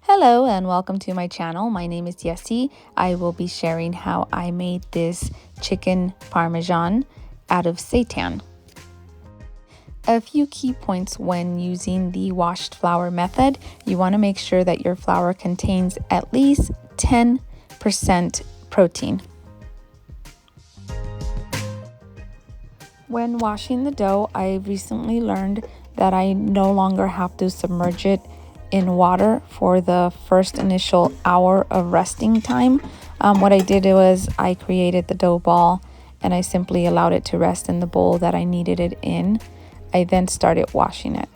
Hello and welcome to my channel. My name is Jessie. I will be sharing how I made this chicken parmesan out of seitan. A few key points when using the washed flour method. You want to make sure that your flour contains at least 10% protein. When washing the dough, I recently learned that I no longer have to submerge it in water for the first initial hour of resting time. What I did was I created the dough ball and I simply allowed it to rest in the bowl that I needed it in. I then started washing it.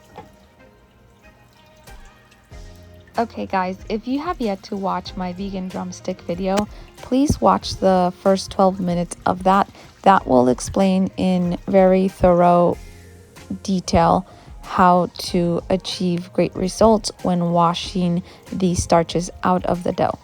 Okay guys, if you have yet to watch my vegan drumstick video, please watch the first 12 minutes of that. That will explain in very thorough detail how to achieve great results when washing the starches out of the dough.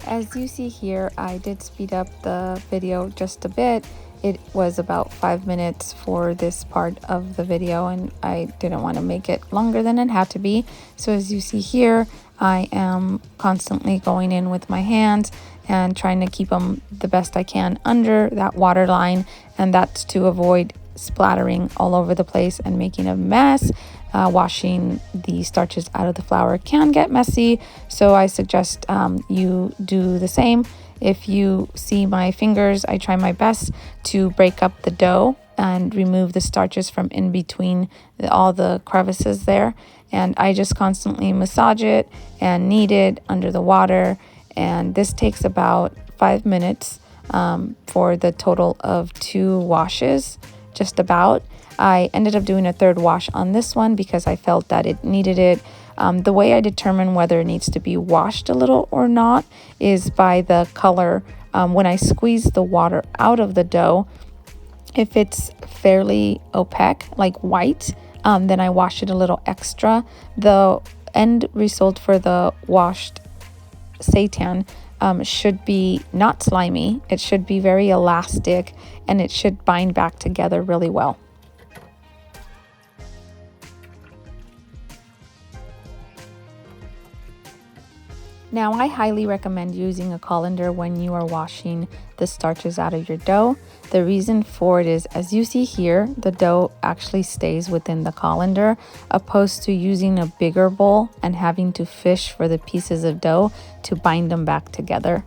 As you see here, I did speed up the video just a bit. It was about 5 minutes for this part of the video and I didn't want to make it longer than it had to be. So as you see here, I am constantly going in with my hands and trying to keep them the best I can under that water line, and that's to avoid splattering all over the place and making a mess. Washing the starches out of the flour can get messy, so I suggest you do the same. If you see my fingers, I try my best to break up the dough and remove the starches from in between all the crevices there. And I just constantly massage it and knead it under the water. And this takes about 5 minutes for the total of 2 washes, just about. I ended up doing a third wash on this one because I felt that it needed it. The way I determine whether it needs to be washed a little or not is by the color. When I squeeze the water out of the dough, if it's fairly opaque, like white, then I wash it a little extra. The end result for the washed seitan should be not slimy. It should be very elastic and it should bind back together really well. Now, I highly recommend using a colander when you are washing the starches out of your dough. The reason for it is, as you see here, the dough actually stays within the colander, opposed to using a bigger bowl and having to fish for the pieces of dough to bind them back together.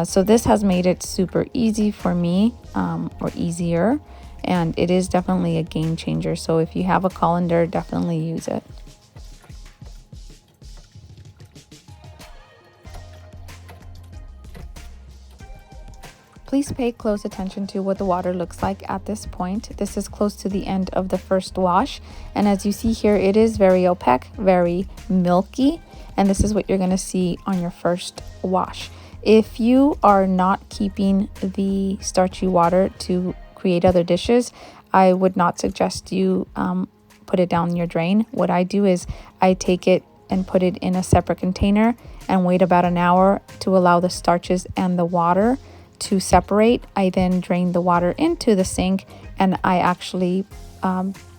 So this has made it super easy for me, or easier, and it is definitely a game changer. So if you have a colander, definitely use it. Please pay close attention to what the water looks like at this point. This is close to the end of the first wash. And as you see here, it is very opaque, very milky. And this is what you're going to see on your first wash. If you are not keeping the starchy water to create other dishes, I would not suggest you put it down your drain. What I do is I take it and put it in a separate container and wait about an hour to allow the starches and the water to separate. I then drain the water into the sink and I actually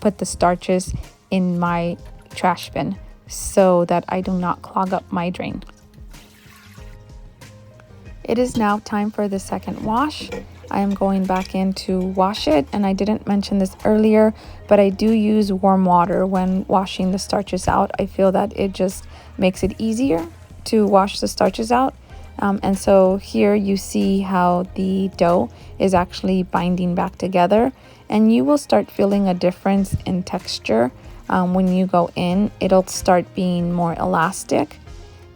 put the starches in my trash bin so that I do not clog up my drain. It is now time for the second wash. I am going back in to wash it, and I didn't mention this earlier, but I do use warm water when washing the starches out. I feel that it just makes it easier to wash the starches out. And so here you see how the dough is actually binding back together, and you will start feeling a difference in texture when you go in. It'll start being more elastic,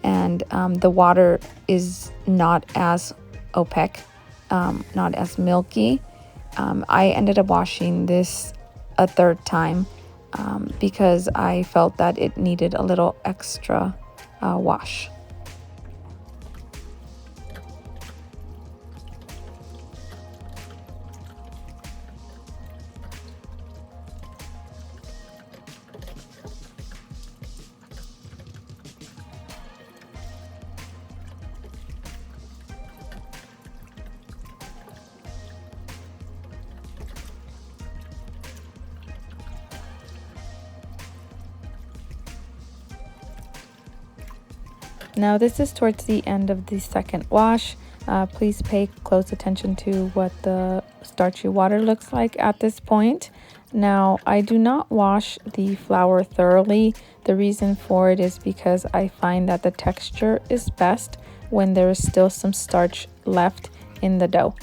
and the water is not as opaque, not as milky. I ended up washing this a third time because I felt that it needed a little extra wash. Now this is towards the end of the second wash. Please pay close attention to what the starchy water looks like at this point. Now I do not wash the flour thoroughly. The reason for it is because I find that the texture is best when there is still some starch left in the dough.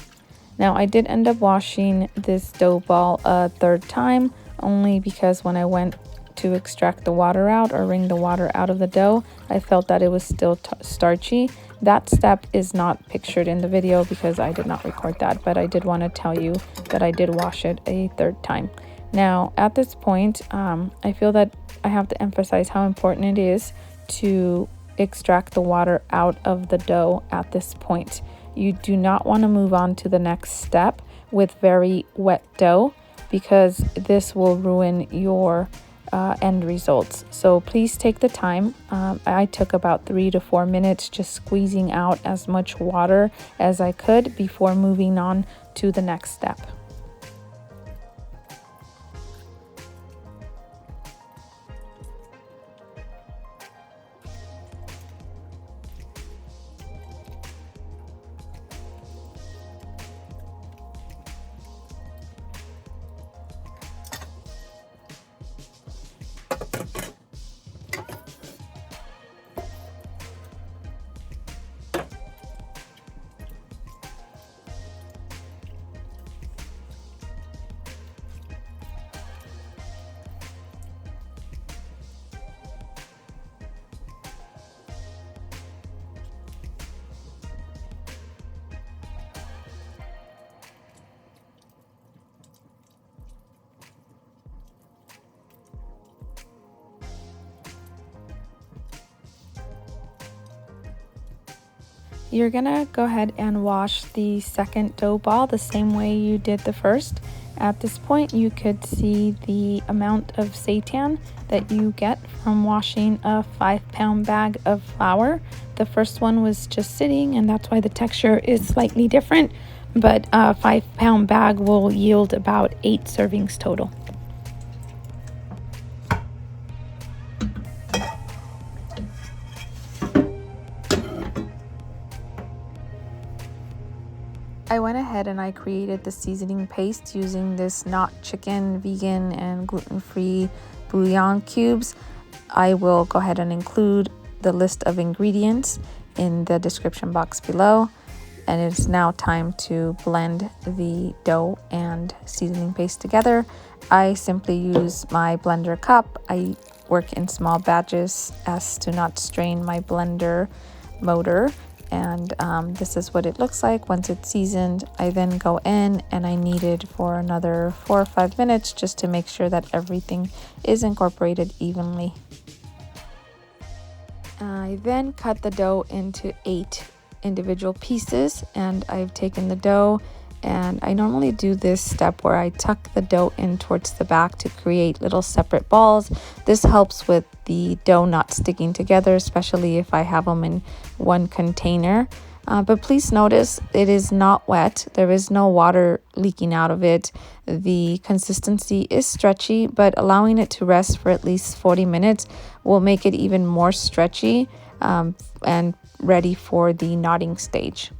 Now I did end up washing this dough ball a third time, only because when I went to extract the water out or wring the water out of the dough, I felt that it was still starchy. That step is not pictured in the video because I did not record that, but I did want to tell you that I did wash it a third time. Now at this point, I feel that I have to emphasize how important it is to extract the water out of the dough at this point. You do not want to move on to the next step with very wet dough because this will ruin your end results. So please take the time. I took about 3 to 4 minutes just squeezing out as much water as I could before moving on to the next step. You're gonna go ahead and wash the second dough ball the same way you did the first. At this point, you could see the amount of seitan that you get from washing a 5-pound bag of flour. The first one was just sitting, and that's why the texture is slightly different, but a 5-pound bag will yield about 8 servings total. I went ahead and I created the seasoning paste using this not chicken, vegan, and gluten-free bouillon cubes. I will go ahead and include the list of ingredients in the description box below. And it is now time to blend the dough and seasoning paste together. I simply use my blender cup. I work in small batches as to not strain my blender motor. And this is what it looks like once it's seasoned. I then go in and I knead it for another 4 or 5 minutes just to make sure that everything is incorporated evenly. I then cut the dough into 8 individual pieces, and I've taken the dough, and I normally do this step where I tuck the dough in towards the back to create little separate balls. This helps with the dough not sticking together, especially if I have them in one container. But please notice it is not wet. There is no water leaking out of it. The consistency is stretchy, but allowing it to rest for at least 40 minutes will make it even more stretchy and ready for the knotting stage.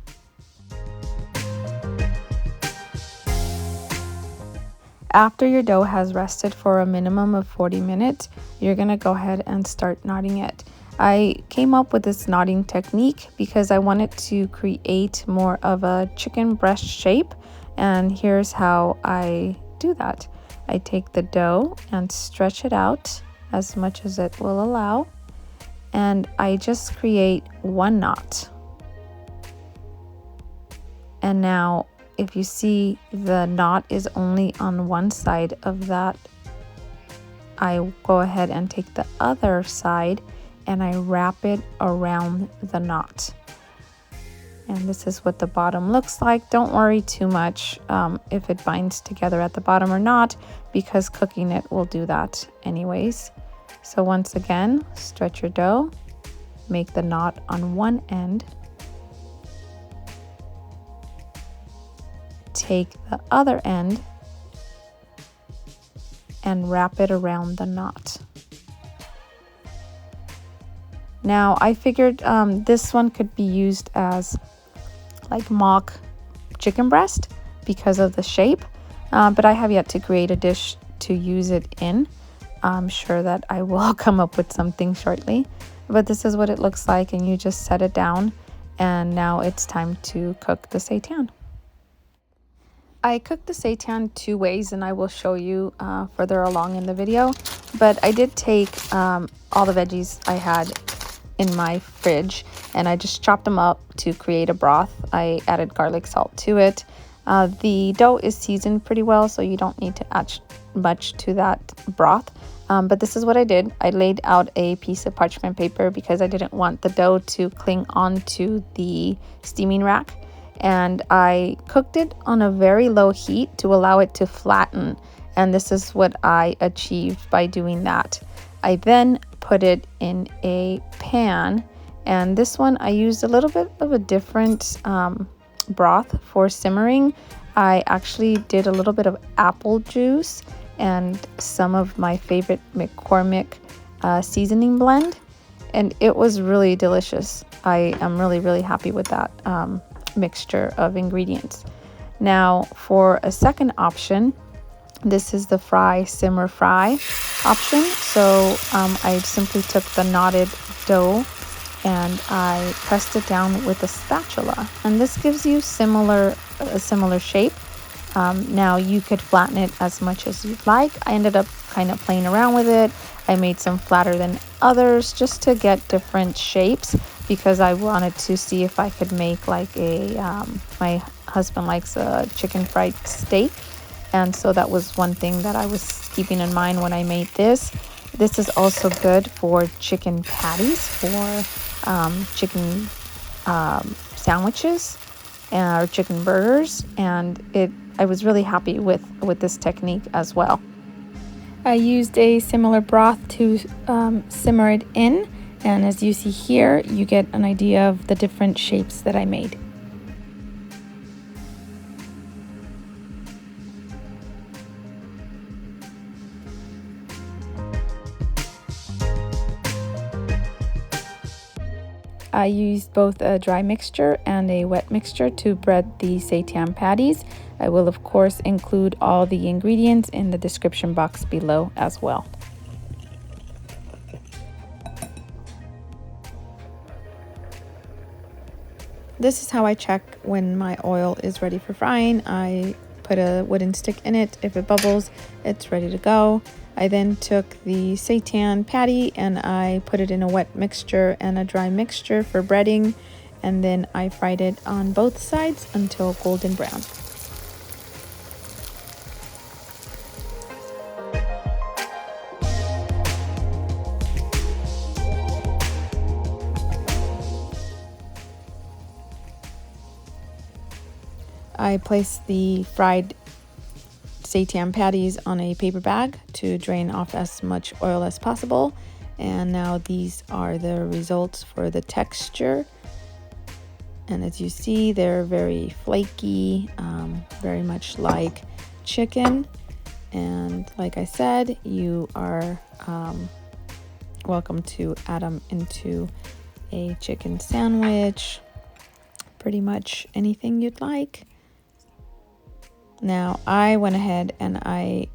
After your dough has rested for a minimum of 40 minutes, you're gonna go ahead and start knotting it. I came up with this knotting technique because I wanted to create more of a chicken breast shape, and here's how I do that. I take the dough and stretch it out as much as it will allow, and I just create one knot. And now if you see the knot is only on one side of that, I go ahead and take the other side and I wrap it around the knot. And this is what the bottom looks like. Don't worry too much if it binds together at the bottom or not, because cooking it will do that anyways. So once again, stretch your dough, make the knot on one end, take the other end and wrap it around the knot. Now I figured this one could be used as like mock chicken breast because of the shape, but I have yet to create a dish to use it in. I'm sure that I will come up with something shortly, but this is what it looks like, and you just set it down, and now it's time to cook the seitan. I cooked the seitan 2 ways, and I will show you further along in the video, but I did take all the veggies I had in my fridge and I just chopped them up to create a broth. I added garlic salt to it. The dough is seasoned pretty well, so you don't need to add much to that broth. But this is what I did. I laid out a piece of parchment paper because I didn't want the dough to cling onto the steaming rack. And I cooked it on a very low heat to allow it to flatten. And this is what I achieved by doing that. I then put it in a pan, and this one I used a little bit of a different broth for simmering. I actually did a little bit of apple juice and some of my favorite McCormick seasoning blend, and it was really delicious. I am really happy with that mixture of ingredients. Now for a second option, this is the simmer fry option. So I simply took the knotted dough and I pressed it down with a spatula, and this gives you a similar shape. Now you could flatten it as much as you'd like. I ended up kind of playing around with it. I made some flatter than others just to get different shapes because I wanted to see if I could make like my husband likes a chicken fried steak. And so that was one thing that I was keeping in mind when I made this. This is also good for chicken patties, for chicken sandwiches or chicken burgers. And I was really happy with this technique as well. I used a similar broth to simmer it in. And as you see here, you get an idea of the different shapes that I made. I used both a dry mixture and a wet mixture to bread the seitan patties. I will of course include all the ingredients in the description box below as well. This is how I check when my oil is ready for frying. I put a wooden stick in it. If it bubbles, it's ready to go. I then took the seitan patty and I put it in a wet mixture and a dry mixture for breading, and then I fried it on both sides until golden brown. I placed the fried seitan patties on a paper bag to drain off as much oil as possible, and now these are the results for the texture. And as you see, they're very flaky, very much like chicken. And like I said, you are welcome to add them into a chicken sandwich, pretty much anything you'd like. Now I went ahead and I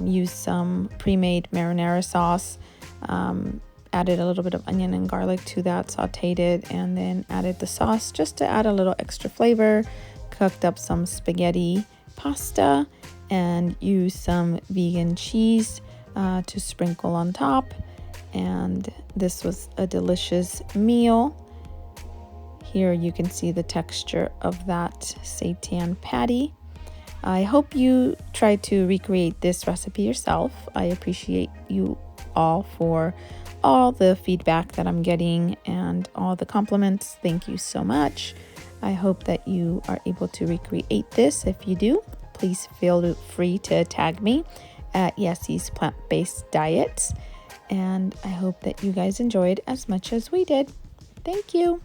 used some pre-made marinara sauce, added a little bit of onion and garlic to that, sauteed it, and then added the sauce just to add a little extra flavor. Cooked up some spaghetti pasta and used some vegan cheese to sprinkle on top, and this was a delicious meal. Here you can see the texture of that seitan patty. I hope you try to recreate this recipe yourself. I appreciate you all for all the feedback that I'm getting and all the compliments. Thank you so much. I hope that you are able to recreate this. If you do, please feel free to tag me at Yessie's Plant-Based Diets. And I hope that you guys enjoyed as much as we did. Thank you.